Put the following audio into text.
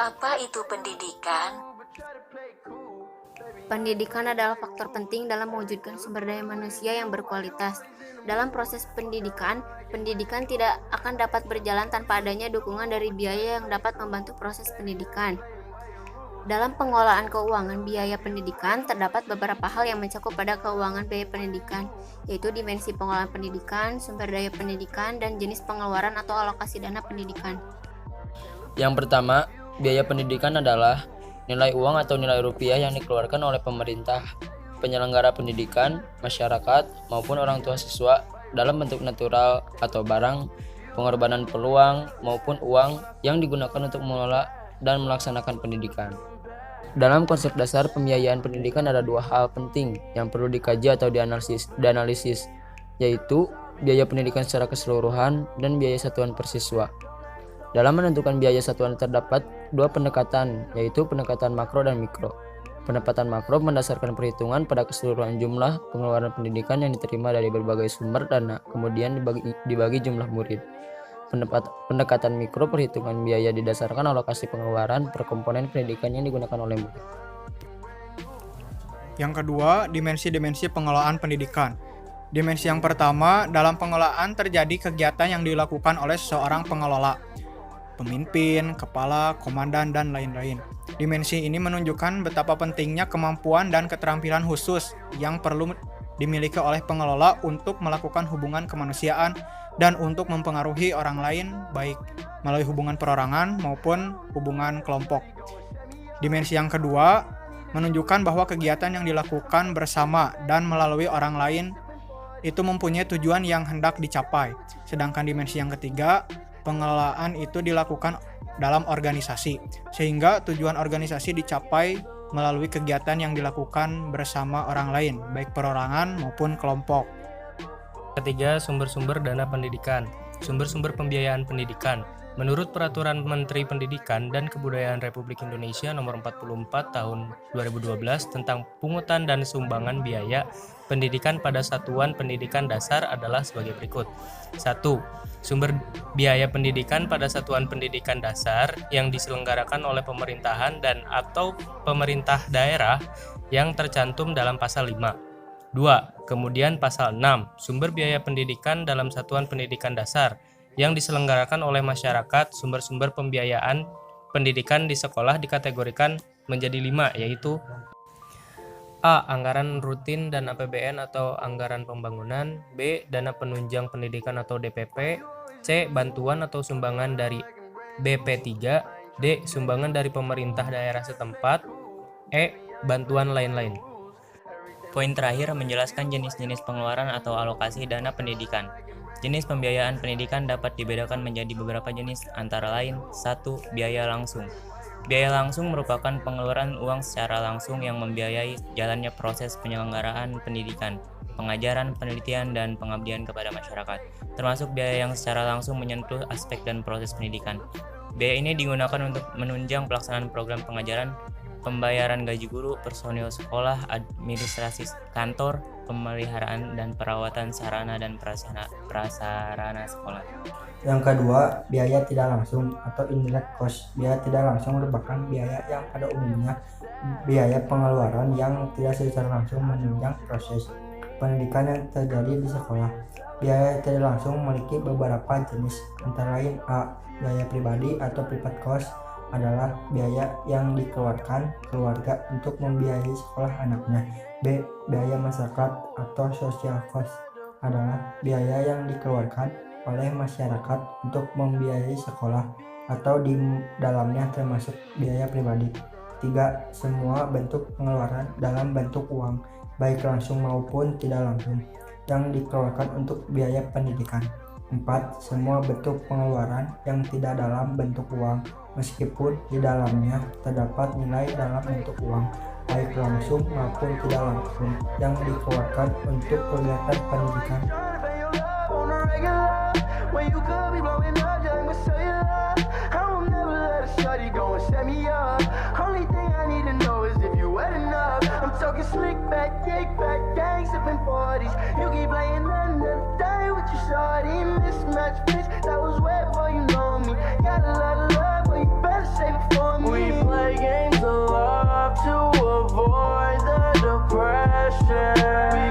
Apa itu pendidikan? Pendidikan adalah faktor penting dalam mewujudkan sumber daya manusia yang berkualitas. Dalam proses pendidikan tidak akan dapat berjalan tanpa adanya dukungan dari biaya yang dapat membantu proses pendidikan. Dalam pengelolaan keuangan biaya pendidikan, terdapat beberapa hal yang mencakup pada keuangan biaya pendidikan, yaitu dimensi pengelolaan pendidikan, sumber daya pendidikan, dan jenis pengeluaran atau alokasi dana pendidikan. Yang pertama, biaya pendidikan adalah nilai uang atau nilai rupiah yang dikeluarkan oleh pemerintah, penyelenggara pendidikan, masyarakat, maupun orang tua siswa dalam bentuk natural atau barang, pengorbanan peluang, maupun uang yang digunakan untuk mengelola dan melaksanakan pendidikan. Dalam konsep dasar pembiayaan pendidikan ada dua hal penting yang perlu dikaji atau dianalisis, yaitu biaya pendidikan secara keseluruhan dan biaya satuan per siswa. Dalam menentukan biaya satuan terdapat dua pendekatan, yaitu pendekatan makro dan mikro. Pendekatan makro mendasarkan perhitungan pada keseluruhan jumlah pengeluaran pendidikan yang diterima dari berbagai sumber dana, kemudian dibagi jumlah murid. Pendekatan mikro perhitungan biaya didasarkan alokasi pengeluaran per komponen pendidikan yang digunakan oleh murid. Yang kedua, dimensi-dimensi pengelolaan pendidikan. Dimensi yang pertama, dalam pengelolaan terjadi kegiatan yang dilakukan oleh seseorang pengelola, pemimpin, kepala, komandan, dan lain-lain. Dimensi ini menunjukkan betapa pentingnya kemampuan dan keterampilan khusus yang perlu dimiliki oleh pengelola untuk melakukan hubungan kemanusiaan dan untuk mempengaruhi orang lain baik melalui hubungan perorangan maupun hubungan kelompok. Dimensi yang kedua menunjukkan bahwa kegiatan yang dilakukan bersama dan melalui orang lain itu mempunyai tujuan yang hendak dicapai. Sedangkan dimensi yang ketiga, pengelolaan itu dilakukan dalam organisasi, sehingga tujuan organisasi dicapai melalui kegiatan yang dilakukan bersama orang lain, baik perorangan maupun kelompok. Ketiga, sumber-sumber dana pendidikan. Sumber-sumber pembiayaan pendidikan. Menurut Peraturan Menteri Pendidikan dan Kebudayaan Republik Indonesia Nomor 44 Tahun 2012 tentang pungutan dan sumbangan biaya pendidikan pada satuan pendidikan dasar adalah sebagai berikut. 1. Sumber biaya pendidikan pada satuan pendidikan dasar yang diselenggarakan oleh pemerintahan dan atau pemerintah daerah yang tercantum dalam pasal 5. 2. Kemudian pasal 6. Sumber biaya pendidikan dalam satuan pendidikan dasar yang diselenggarakan oleh masyarakat. Sumber-sumber pembiayaan pendidikan di sekolah dikategorikan menjadi 5, yaitu A. Anggaran rutin dan APBN atau anggaran pembangunan. B. Dana penunjang pendidikan atau DPP. C. Bantuan atau sumbangan dari BP3. D. Sumbangan dari pemerintah daerah setempat. E. Bantuan lain-lain. Poin terakhir menjelaskan jenis-jenis pengeluaran atau alokasi dana pendidikan. Jenis pembiayaan pendidikan dapat dibedakan menjadi beberapa jenis, antara lain 1. Biaya langsung. Biaya langsung merupakan pengeluaran uang secara langsung yang membiayai jalannya proses penyelenggaraan pendidikan, pengajaran, penelitian, dan pengabdian kepada masyarakat, termasuk biaya yang secara langsung menyentuh aspek dan proses pendidikan. Biaya ini digunakan untuk menunjang pelaksanaan program pengajaran, pembayaran gaji guru, personil sekolah, administrasi kantor, pemeliharaan dan perawatan sarana dan prasarana sekolah. Yang kedua, biaya tidak langsung atau indirect cost. Biaya tidak langsung merupakan biaya yang pada umumnya biaya pengeluaran yang tidak secara langsung menunjang proses pendidikan yang terjadi di sekolah. Biaya tidak langsung memiliki beberapa jenis, antara lain A. Biaya pribadi atau private cost adalah biaya yang dikeluarkan keluarga untuk membiayai sekolah anaknya. B. Biaya masyarakat atau social cost adalah biaya yang dikeluarkan oleh masyarakat untuk membiayai sekolah atau di dalamnya termasuk biaya pribadi. 3. Semua bentuk pengeluaran dalam bentuk uang, baik langsung maupun tidak langsung, yang dikeluarkan untuk biaya pendidikan. 4. Semua bentuk pengeluaran yang tidak dalam bentuk uang, meskipun di dalamnya terdapat nilai dalam bentuk uang, baik langsung maupun tidak langsung, yang dikeluarkan untuk kegiatan pendidikan. Slick back, kick back, gang sipping 40s. You keep playing another day with your shorty. Mismatch bitch, that was way before you know me. Got a lot of love, but you better save it for me. pressure.